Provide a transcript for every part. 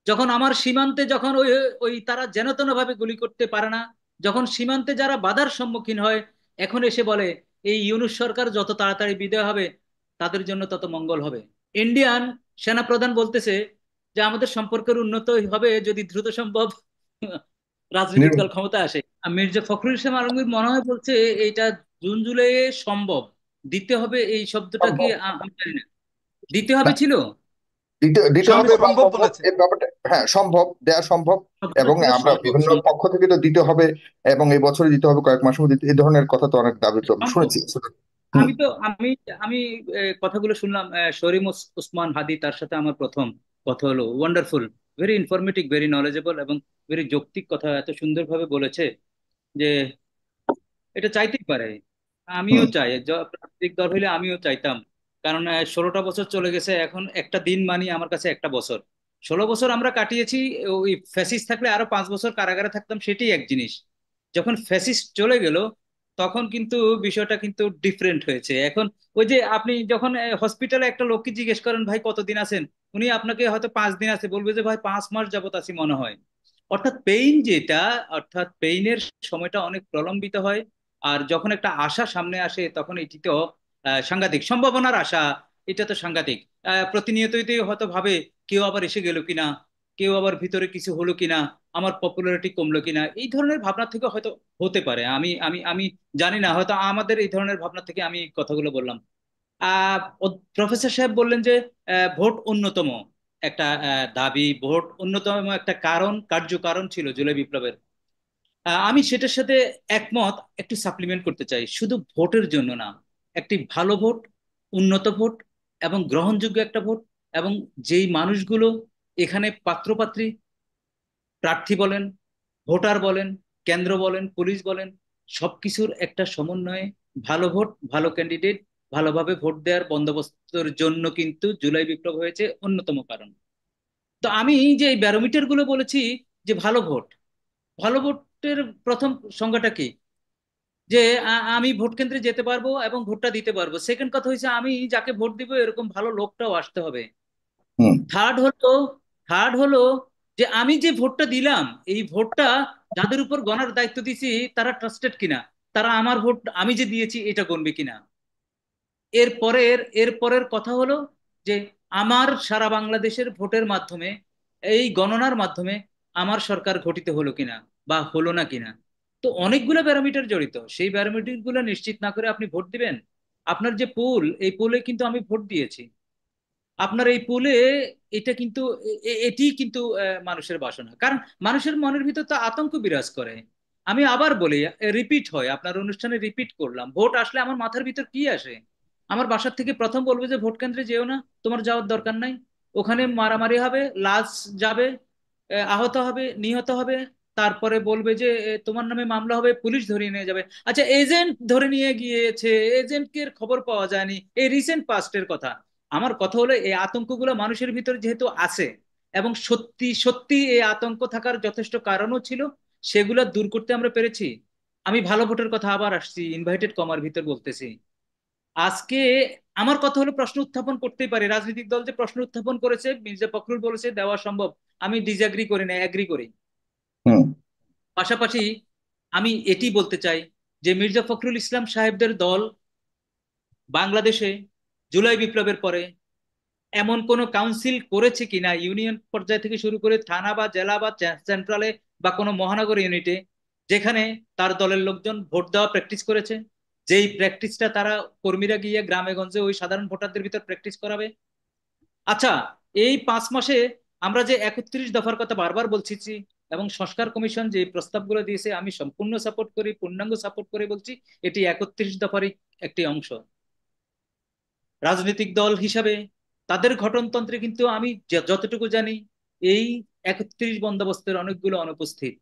যখন আমার সীমান্তে যখন ওই ওই তারা যেন তেন ভাবে গুলি করতে পারে না, যখন সীমান্তে যারা বাধার সম্মুখীন হয়, এখন এসে বলে এই ইউনূস সরকার যত তাড়াতাড়ি বিদায় হবে তাদের জন্য তত মঙ্গল হবে। ইন্ডিয়ান সেনাপ্রধান বলতেছে যে আমাদের সম্পর্কের উন্নত হবে যদি দ্রুত সম্ভব রাজনৈতিক দল ক্ষমতায় আসে। আর মির্জা ফখরুল ইসলাম আলমগীর মনে হয় বলছে এইটা জুন জুলাইয়ে সম্ভব দিতে হবে, এই শব্দটা কি নির্ভর। আমি জানি না, দিতে হবে ছিল দিতে দিতে উনি হবে সম্ভব। বা সম্ভব সম্ভব বলেছে। এই ব্যাপারটা, হ্যাঁ সম্ভব, দেয়া সম্ভব। শব্দটা এবং ছিল আমরা সম্ভব বিভিন্ন সম্ভব পক্ষ থেকে তো দিতে হবে, এবং এই বছরে দিতে হবে, কয়েক মাসের মধ্যে এই ধরনের কথা তো অনেক দাবি তো আমি সম্ভব। শুনেছি। হুম। আমি কথাগুলো শুনলাম, শরীম ওসমান হাদি তার সাথে আমার প্রথম কথা হলো, wonderful, very informative, very knowledgeable এবং ভেরি যৌক্তিক কথা এত সুন্দরভাবে বলেছে যে এটা চাইতেই পারে। আমিও হুম। চাই, রাজনৈতিক দল হইলে আমিও চাইতাম। কারণ 16টা বছর চলে গেছে, এখন একটা দিন মানি আমার কাছে একটা বছর। 16 বছর আমরা কাটিয়েছি, ওই ফ্যাসিস্ট থাকলে আরো 5 বছর কারাগারে থাকতাম, সেটাই এক জিনিস। যখন ফ্যাসিস্ট চলে গেল তখন কিন্তু বিষয়টা কিন্তু ডিফারেন্ট হয়েছে। এখন ওই যে আপনি যখন হসপিটালে একটা লোককে জিজ্ঞেস করেন ভাই কতদিন আছেন, উনি আপনাকে হয়তো 5 দিন আছে বলবে যে ভাই 5 মাস যাবত আছি মনে হয়। অর্থাৎ পেইন যেটা, অর্থাৎ পেইনের সময়টা অনেক প্রলম্বিত হয়। আর যখন একটা আশা সামনে আসে তখন এটি তো সাংঘাতিক সম্ভাবনার আশা, এটা তো সাংঘাতিক। প্রতিনিয়তই তো হয়তো ভাবে কেউ আবার এসে গেল কিনা, কেউ আবার ভিতরে কিছু হলো কিনা, আমার পপুলারিটি কমলো কিনা, এই ধরনের ভাবনা থেকে হয়তো হতে পারে। আমি জানি না, হয়তো আমাদের এই ধরনের ভাবনা থেকে আমি এই কথাগুলো বললাম। প্রফেসর সাহেব বললেন যে ভোট অন্যতম একটা দাবি, ভোট অন্যতম একটা কারণ, কার্যকারণ ছিল জুলাই বিপ্লবের। আমি সেটার সাথে একমত। একটু সাপ্লিমেন্ট করতে চাই, শুধু ভোটের জন্য না, একটি ভালো ভোট, উন্নত ভোট এবং গ্রহণযোগ্য একটা ভোট, এবং যেই মানুষগুলো এখানে পাত্রপাত্রী, প্রার্থী বলেন, ভোটার বলেন, কেন্দ্র বলেন, পুলিশ বলেন, সবকিছুর একটা সমন্বয়ে ভালো ভোট, ভালো ক্যান্ডিডেট, ভালোভাবে ভোট দেওয়ার বন্দোবস্তের জন্য কিন্তু জুলাই বিপ্লব হয়েছে অন্যতম কারণ। তো আমি যে এই ব্যারোমিটার গুলো বলেছি যে ভালো ভোট, ভালো ভোটের প্রথম সংজ্ঞাটা কি? যে আমি ভোট কেন্দ্রে যেতে পারবো এবং ভোটটা দিতে পারবো। সেকেন্ড কথা হচ্ছে আমি যাকে ভোট দিব এরকম ভালো লোকটাও আসতে হবে। হুম। থার্ড হলো থার্ড হলো যে আমি যে ভোটটা দিলাম এই ভোটটা যাদের উপর গণার দায়িত্ব দিছি তারা ট্রাস্টেড কিনা, তারা আমার ভোট আমি যে দিয়েছি এটা গণবে কিনা। এর পরের কথা হলো যে আমার সারা বাংলাদেশের ভোটের মাধ্যমে, এই গণনার মাধ্যমে আমার সরকার গঠিত হলো কিনা বা হলো না কিনা। তো অনেকগুলো প্যারামিটার জড়িত, সেই প্যারামিটার গুলো নিশ্চিত না করে আপনি ভোট দিবেন? আপনার যে পুল, এই পুলে কিন্তু আমি ভোট দিয়েছি, আপনার এই পুলে এটা কিন্তু এটি কিন্তু মানুষের বাসনা। কারণ মানুষের মনের ভিতর তো আতঙ্ক বিরাজ করে। আমি আবার বলি, রিপিট হয়, আপনার অনুষ্ঠানে রিপিট করলাম, ভোট আসলে আমার মাথার ভিতর কি আসে? আমার বাসার থেকে প্রথম বলবে যে ভোট কেন্দ্রে যেও না, তোমার যাওয়ার দরকার নাই, ওখানে মারামারি হবে, লাশ যাবে, আহত হবে, নিহত হবে। তারপরে বলবে যে তোমার নামে মামলা হবে, পুলিশ ধরিয়ে নিয়ে যাবে। আচ্ছা, এজেন্ট ধরে নিয়ে গিয়েছে, এজেন্টকে খবর পাওয়া যায়নি, এই রিসেন্ট পাস্টের কথা। আমার কথা হলো এই আতঙ্কগুলো মানুষের ভিতরে যেহেতু আছে, এবং সত্যি সত্যি এই আতঙ্ক থাকার যথেষ্ট কারণও ছিল, সেগুলো দূর করতে আমরা পেরেছি। আমি ভালো ভোটের কথা আবার আসছি, ইনভাইটেড কমার ভিতর বলতেছি। আজকে আমার কথা হলো প্রশ্ন উত্থাপন করতেই পারে, রাজনৈতিক দল যে প্রশ্ন উত্থাপন করেছে, মির্জা ফখরুল বলেছে দেওয়া সম্ভব, আমি ডিসএগ্রি করি না, এগ্রি করি। হুম। পাশাপাশি আমি এটি বলতে চাই যে মির্জা ফখরুল ইসলাম সাহেবদের দল বাংলাদেশে জুলাই বিপ্লবের পরে এমন কোন কাউন্সিল করেছে কিনা, ইউনিয়ন পর্যায় থেকে শুরু করে থানা বা জেলা বা সেন্ট্রালে বা কোনো মহানগর ইউনিটে, যেখানে তার দলের লোকজন ভোট দেওয়া প্র্যাকটিস করেছে, যেই প্র্যাকটিসটা তারা কর্মীরা গিয়ে গ্রামে গঞ্জে ওই সাধারণ ভোটারদের ভিতর প্র্যাকটিস করাবে? আচ্ছা, এই 5 মাসে আমরা যে 31 দফার কথা বারবার বলছি, এবং সংস্কার কমিশন যে প্রস্তাবগুলো দিয়েছে আমি সম্পূর্ণ সাপোর্ট করি, পূর্ণাঙ্গ সাপোর্ট করে বলছি এটি 31 দফারই একটি অংশ। রাজনৈতিক দল হিসাবে তাদের গঠনতন্ত্রে কিন্তু আমি যতটুকু জানি এই 31 বন্দোবস্তের অনেকগুলো অনুপস্থিত।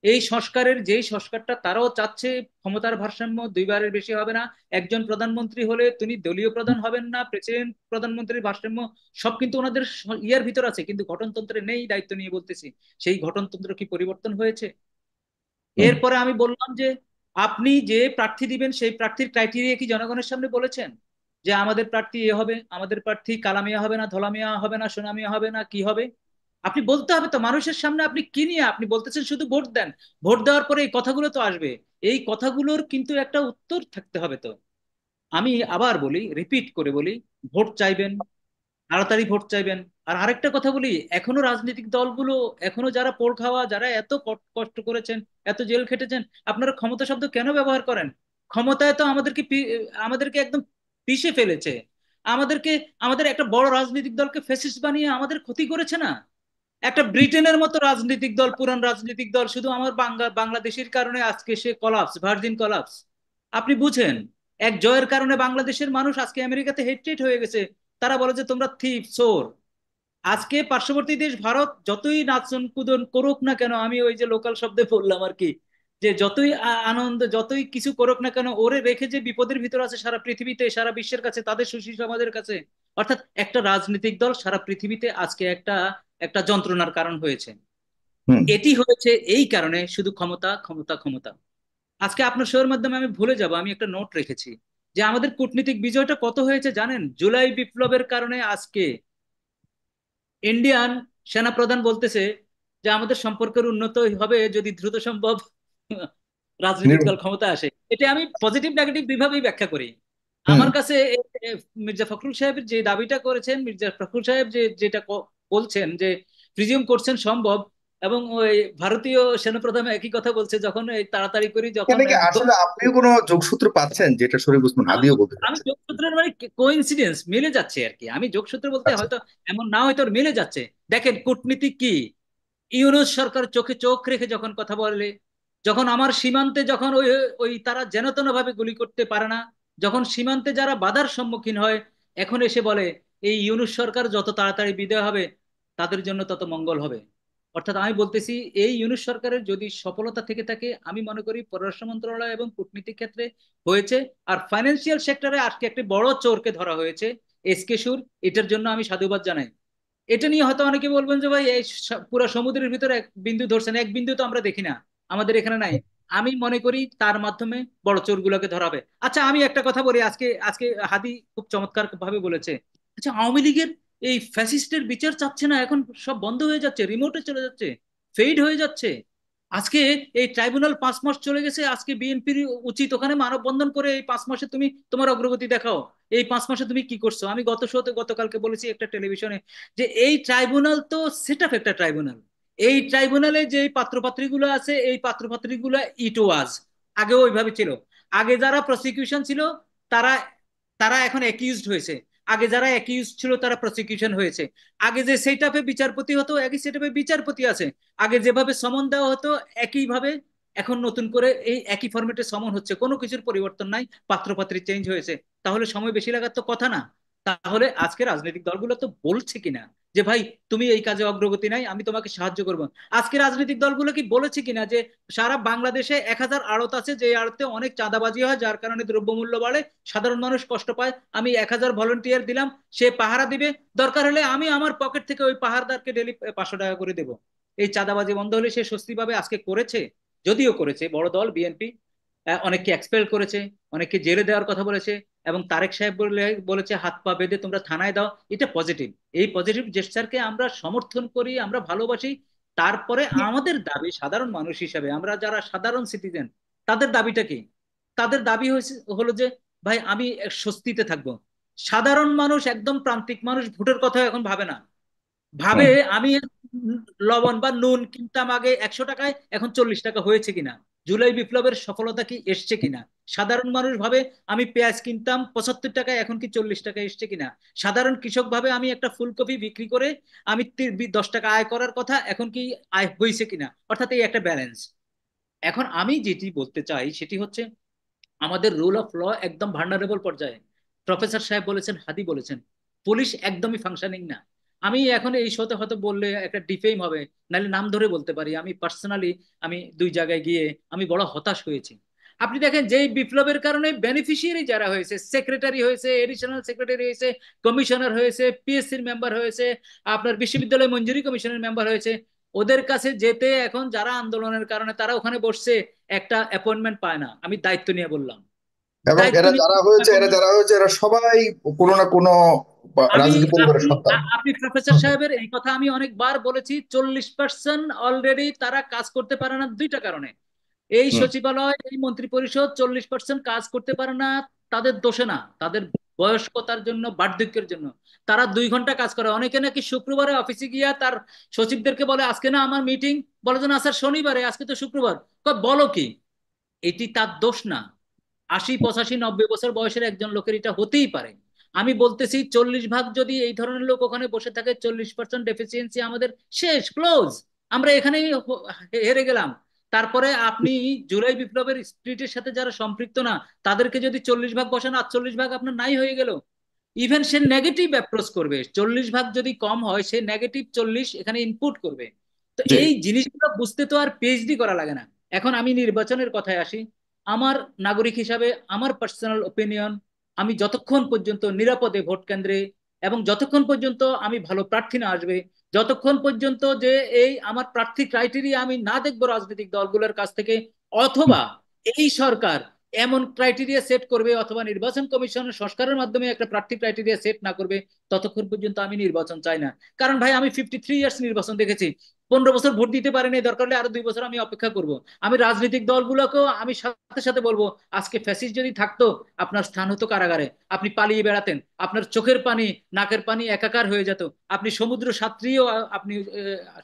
এই সংস্কারের যেই সংস্কারটা তারাও চাচ্ছে, ক্ষমতার ভারসাম্য দুইবারের বেশি হবে না, একজন প্রধানমন্ত্রী হলে তিনি দলীয় প্রধান হবেন না, প্রেসিডেন্ট প্রধানমন্ত্রীর ভারসাম্য, সব কিন্তু ওনাদের ইয়ার ভিতর আছে, কিন্তু গঠনতন্ত্রে নেই। দায়িত্ব নিয়ে বলতেছি, সেই গঠনতন্ত্র কি পরিবর্তন হয়েছে? হুম। এরপরে আমি বললাম যে আপনি যে প্রার্থী দিবেন সেই প্রার্থীর ক্রাইটেরিয়া কি জনগণের সামনে বলেছেন? যে আমাদের প্রার্থী এ হবে, আমাদের প্রার্থী কালামিয়া হবে না, ধলামিয়া হবে না, সোনামিয়া হবে না, কি হবে? আপনি বলতে হবে তো মানুষের সামনে, আপনি কি নিয়ে আপনি বলতেছেন শুধু ভোট দেন, ভোট দেওয়ার পরে এই কথাগুলো তো আসবে, এই কথাগুলোর কিন্তু একটা উত্তর থাকতে হবে তো। আমি আবার বলি, রিপিট করে বলি, ভোট চাইবেন, তাড়াতাড়ি ভোট চাইবেন। আর আরেকটা কথা বলি, এখনো রাজনৈতিক দলগুলো, এখনো যারা পোল খাওয়া, যারা এত কষ্ট করেছেন, এত জেল খেটেছেন, আপনারা ক্ষমতা শব্দ কেন ব্যবহার করেন? ক্ষমতায় তো আমাদেরকে একদম পিষে ফেলেছে, আমাদেরকে, আমাদের একটা বড় রাজনৈতিক দলকে ফ্যাসিস্ট বানিয়ে আমাদের ক্ষতি করেছে না? একটা ব্রিটেনের মতো রাজনৈতিক দল, পুরান রাজনৈতিক দল, শুধু আমার বাংলাদেশের কারণে আজকে সে কলাপস, ভার্জিন কলাপস। আপনি বুঝেন, এক জয়ের কারণে বাংলাদেশের মানুষ আজকে আমেরিকাতে হেট্রেট হয়ে গেছে। তারা বলে যে তোমরা থিপ, চোর। আজকে পার্শ্ববর্তী দেশ ভারত যতই নাচন কুদন করুক না কেন, আমি ওই যে লোকাল শব্দে বললাম আর কি, যে যতই আনন্দ, যতই কিছু করুক না কেন, ওরে রেখে যে বিপদের ভিতর আছে সারা পৃথিবীতে, সারা বিশ্বের কাছে, তাদের সুশীল সমাজের কাছে, অর্থাৎ একটা রাজনৈতিক দল সারা পৃথিবীতে আজকে একটা একটা যন্ত্রণার কারণ হয়েছে। হুম। এটি হয়েছে এই কারণে, শুধু ক্ষমতা ক্ষমতা ক্ষমতা। আজকে আপনার শোয়ের মাধ্যমে আমি ভুলে যাব, আমি একটা নোট রেখেছি যে আমাদের কূটনীতিক বিজয়টা কত হয়েছে জানেন? জুলাই বিপ্লবের কারণে আজকে ইন্ডিয়ান সেনাপ্রধান বলতেছে যে আমাদের সম্পর্কের উন্নত হবে যদি দ্রুত সম্ভব রাজনৈতিক নির্- দল ক্ষমতা আসে। এটা আমি পজিটিভ নেগেটিভ দুইভাবেই ব্যাখ্যা করি। হুম। আমার কাছে মির্জা ফখরুল সাহেব যে দাবিটা করেছেন, মির্জা ফখরুল সাহেব যে যেটা বলছেন যে প্রিজিউম করছেন সম্ভব, এবং ওই ভারতীয় সেনাপ্রধান একই কথা বলছে, যখন এই তাড়াতাড়ি করি যখন এখানে কি আসলে আপনিও কোনো যোগসূত্র পাচ্ছেন যেটা শরীফ ওসমান আমি হাদিও বলতে আমি চাচ্ছেন? যোগসূত্রের মানে কোইন্সিডেন্স মিলে যাচ্ছে আর কি, আমি যোগসূত্র বলতে আচ্ছা। হয়তো এমন না, হয়তো মিলে যাচ্ছে। দেখেন কূটনীতি কি, ইউনূস সরকার চোখে চোখ রেখে যখন কথা বলে, যখন আমার সীমান্তে, যখন ওই ওই তারা যেন তেন ভাবে গুলি করতে পারে না, যখন সীমান্তে যারা বাধার সম্মুখীন হয়, এখন এসে বলে এই ইউনূস সরকার যত তাড়াতাড়ি বিদায় হবে তাদের জন্য তত মঙ্গল হবে। অর্থাৎ আমি বলতেছি, এই ইউনূস সরকারের যদি সফলতা থেকে থাকে, আমি মনে করি পররাষ্ট্র মন্ত্রণালয় এবং কূটনীতিক ক্ষেত্রে হয়েছে। আর ফাইন্যান্সিয়াল সেক্টরে আজকে একটি বড় চোরকে ধরা হয়েছে, এসকে সুর, এটার জন্য আমি সাধুবাদ জানাই। এটা নিয়ে হয়তো অনেকে বলবেন যে ভাই এই পুরো সমুদ্রের ভিতরে এক বিন্দু ধরছেন, এক বিন্দু তো আমরা দেখি না, আমাদের এখানে নাই। আমি মনে করি তার মাধ্যমে বড় চোরগুলোকে ধরাবে। আচ্ছা আমি একটা কথা বলি, আজকে আজকে হাদি খুব চমৎকার ভাবে বলেছে, আচ্ছা আওয়ামী লীগের এই ফ্যাসিস্টের বিচার চাচ্ছে না, এখন সব বন্ধ হয়ে যাচ্ছে, রিমোটে চলে যাচ্ছে, ফেড হয়ে যাচ্ছে। আজকে এই ট্রাইব্যুনাল 5 মাস চলে গেছে, আজকে বিএনপির উচিত ওখানে মানববন্ধন করে এই 5 মাসে তুমি তোমার অগ্রগতি দেখাও। এই 5 মাসে তুমি কি করছো? আমি গতকালকে বলেছি একটা টেলিভিশনে যে এই ট্রাইব্যুনাল তো সেট আপ একটা ট্রাইব্যুনাল, এই ট্রাইব্যুনালে যে পাত্রপাত্রীগুলো আছে, এই পাত্রপাত্রীগুলো ইট ওয়াজ, আগে ওইভাবে ছিল। আগে যারা প্রসিকিউশন ছিল তারা তারা এখন অ্যাকিউজড হয়েছে, আগে যারা অ্যাকিউজড ছিল তারা প্রসিকিউশন হয়েছে। আগে যে সেট আপে বিচারপতি হতো, একই সেট আপে বিচারপতি আছে। আগে যেভাবে সমন দেওয়া হতো একইভাবে এখন নতুন করে এই একই ফরম্যাটে সমন হচ্ছে, কোনো কিছুর পরিবর্তন নাই, পাত্রপাত্রী চেঞ্জ হয়েছে। তাহলে সময় বেশি লাগার তো কথা না। তাহলে আজকে রাজনৈতিক দলগুলো তো বলছে কিনা যে ভাই তুমি এই কাজে অগ্রগতি নাই, আমি তোমাকে সাহায্য করবো। আজকে রাজনৈতিক দলগুলো কি বলেছে কিনা যে সারা বাংলাদেশে 1,000 আড়ত আছে, যে আড়তে অনেক চাঁদাবাজি হয়, যার কারণে দ্রব্যমূল্য বাড়ে, সাধারণ মানুষ কষ্ট পায়, আমি 1,000 ভলেন্টিয়ার দিলাম, সে পাহারা দিবে, দরকার হলে আমি আমার পকেট থেকে ওই পাহারাদারকে ডেলি 500 টাকা করে দেবো। এই চাঁদাবাজি বন্ধ হলে সে স্বস্তি পাবে। আজকে করেছে, যদিও করেছে বড় দল বিএনপি, অনেককে এক্সপেল করেছে, অনেককে জেলে দেওয়ার কথা বলেছে, এবং তারেক সাহেব বলেছে হাত পা বেঁধে তোমরা থানায় দাও। এটা পজিটিভ, এই পজিটিভ জেস্টারকে আমরা সমর্থন করি, আমরা ভালোবাসি। তারপরে আমাদের দাবি সাধারণ মানুষ হিসাবে, আমরা যারা সাধারণ সিটিজেন, তাদের দাবিটা কি? তাদের দাবি হয়েছে হলো যে ভাই আমি স্বস্তিতে থাকবো। সাধারণ মানুষ, একদম প্রান্তিক মানুষ ভোটের কথা এখন ভাবে না, ভাবে হুম। আমি লবণ বা নুন কিনতাম আগে 100 টাকায়, এখন 40 টাকা হয়েছে কিনা, জুলাই বিপ্লবের সফলতা কি এসছে কিনা। সাধারণ মানুষ ভাবে আমি পেঁয়াজ কিনতাম 75 টাকায়, এখন কি 40 টাকা এসছে কিনা। সাধারণ কৃষক ভাবে আমি একটা ফুলকপি বিক্রি করে আমি 10 টাকা আয় করার কথা, এখন কি আয় হয়েছে কিনা। অর্থাৎ এই একটা ব্যালেন্স। এখন আমি যেটি বলতে চাই সেটি হচ্ছে আমাদের রুল অফ ল একদম ভান্ডারেবল পর্যায়ে। প্রফেসর সাহেব বলেছেন, হাদি বলেছেন, পুলিশ একদমই ফাংশনিং না। আমি এখন এই শোতে হয়তো বললে একটা ডিফেম হবে, নাহলে নাম ধরে বলতে পারি, আমি পার্সোনালি আমি 2 জায়গায় গিয়ে আমি বড় হতাশ হয়েছি। আপনি দেখেন যেই বিপ্লবের কারণে বেনিফিশিয়ারি যারা হয়েছে, সেক্রেটারি হয়েছে, এডিশনাল সেক্রেটারি হয়েছে, কমিশনার হয়েছে, পিএসসির মেম্বার হয়েছে, আপনার বিশ্ববিদ্যালয় মঞ্জুরি কমিশনের মেম্বার হয়েছে, ওদের কাছে যেতে এখন যারা আন্দোলনের কারণে তারা ওখানে বসছে, একটা অ্যাপয়েন্টমেন্ট পায় না। আমি দায়িত্ব নিয়ে বললাম, এবং দায়িত্ব এরা নিয়ে যারা হয়েছে এরা অ্যাপয়েন্টমেন্ট। যারা হয়েছে এরা সবাই কোনো না কোনো আমি রাজনীতি পরিবারের আপনি সন্তান। আপনি প্রফেসর সাহেবের এই কথা আমি অনেকবার বলেছি। 40% অলরেডি তারা কাজ করতে পারে না দুইটা কারণে। এই হুম। সচিবালয়, এই মন্ত্রী পরিষদ 40% কাজ করতে পারে না তাদের দোষে না, তাদের বয়স্কতার জন্য, বার্ধক্যের জন্য। তারা 2 ঘন্টা কাজ করে। অনেকে নাকি শুক্রবারে অফিসে গিয়া তার সচিবদেরকে বলে আজকে না আমার মিটিং, বলে যে না স্যার শনিবারে, আজকে তো শুক্রবার। বলো কি, এটি তার দোষ না। 80 85 90 বছর বয়সের একজন লোকের এটা হতেই পারে। আমি বলতেছি 40 ভাগ যদি এই ধরনের লোক ওখানে বসে থাকে, 40% ডেফিসিয়েন্সি আমাদের, শেষ, ক্লোজ। আমরা এখানেই হেরে গেলাম। তারপরে আপনি জুলাই বিপ্লবের স্পিরিটের সাথে যারা সম্পৃক্ত না, তাদেরকে যদি 40 ভাগ বসান, 48 ভাগ আপনার নাই হয়ে গেল। ইভেন সে নেগেটিভ অ্যাপ্রোচ করবে। 40 ভাগ যদি কম হয়, সে -40 এখানে ইনপুট করবে। তো জি। এই জিনিসগুলো বুঝতে তো আর পিএইচডি করা লাগে না। এখন আমি নির্বাচনের কথায় আসি। আমার নাগরিক হিসাবে আমার পার্সোনাল ওপিনিয়ন, আমি যতক্ষণ পর্যন্ত নিরাপদে ভোট কেন্দ্রে, এবং যতক্ষণ পর্যন্ত আমি ভালো প্রার্থী না আসবে, যতক্ষণ পর্যন্ত যে এই আমার প্রার্থী ক্রাইটেরিয়া আমি না দেখবো রাজনৈতিক দলগুলোর কাছ থেকে, হুম। অথবা এই সরকার এমন ক্রাইটেরিয়া সেট করবে, অথবা নির্বাচন কমিশনের সংস্কারের মাধ্যমে একটা প্রার্থী ক্রাইটেরিয়া সেট না করবে, ততক্ষণ পর্যন্ত আমি নির্বাচন চাই না। কারণ ভাই আমি 53 ইয়ার্স নির্বাচন দেখেছি। 15 বছর ভোট দিতে পারিনি, দরকার হলে আরো 2 বছর আমি অপেক্ষা করব। আমি রাজনৈতিক দলগুলোকেও আমি সাথে সাথে বলবো, আজকে ফ্যাসিস্ট যদি থাকতো, আপনার স্থান হতো কারাগারে। আপনি পালিয়ে বেড়াতেন, আপনার চোখের পানি, নাকের পানি একাকার হয়ে যেত, আপনি সমুদ্র সাঁতরিয়েও আপনি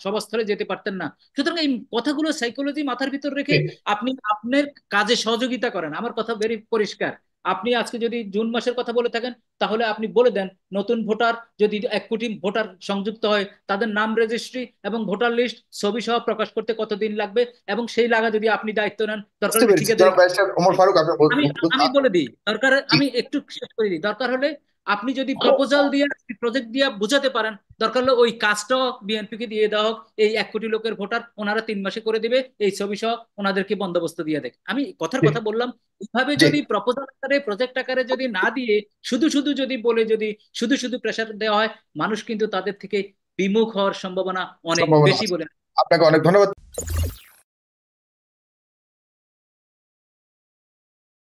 সভাস্থলে যেতে পারতেন না। সুতরাং এই কথাগুলো সাইকোলজি মাথার ভিতর রেখে ঠিক। আপনি আপনার কাজে সহযোগিতা করেন। আমার কথা ভেরি পরিষ্কার। আপনি আজকে যদি জুন মাসের কথা বলে থাকেন, তাহলে আপনি বলে দেন নতুন ভোটার যদি 1 কোটি ভোটার সংযুক্ত হয়, তাদের নাম রেজিস্ট্রি এবং ভোটার লিস্ট ছবি সহ প্রকাশ করতে কতদিন লাগবে, এবং সেই লাগা যদি আপনি দায়িত্ব নেন, দরকার বুঝতে হলে পেরেছি ঠিকাদারি। জনাব ব্যারিস্টার ওমর ফারুক, আপনি আমি আমি বলে দিই, দরকার জি। আমি একটু শেষ করে দিই, দরকার হলে আপনি যদি প্রপোজাল দিয়ে, প্রজেক্ট দিয়ে বুঝাতে পারেন, দরকার হলে ওই কাজটাও বিএনপি কে দিয়ে দেওয়া হোক। এই 1 কোটি লোকের ভোটার ওনারা 3 মাসে করে দিবে, এই ছবি সহ ওনাদেরকে বন্দোবস্ত দিয়ে দেখ। আমি কথার জি। কথা বললাম। এইভাবে জি। যদি প্রপোজাল আকারে, প্রজেক্ট আকারে যদি না দিয়ে, শুধু শুধু যদি বলে, যদি শুধু শুধু প্রেশার দেওয়া হয়, মানুষ কিন্তু তাদের থেকে বিমুখ হওয়ার সম্ভাবনা অনেক সম্ভাবনা বেশি আছে। বলে। আপনাকে অনেক ধন্যবাদ।